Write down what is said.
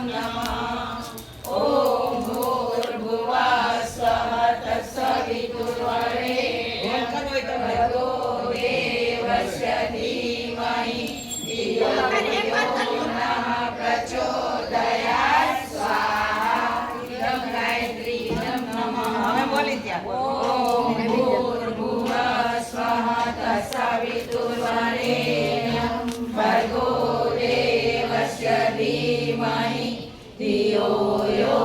नमः। ॐ भूर्भुवः स्वः तत्सवितुर्वरेण्यं भर्गो देवस्य धीमहि धियो यो नः प्रचोदयात्। स्वाहा। इदं गायत्री नमः। ॐ भूर्भुवः स्वः तत्सवितुर्वरेण्यं भर्गो देवस्य धीमहि धियो यो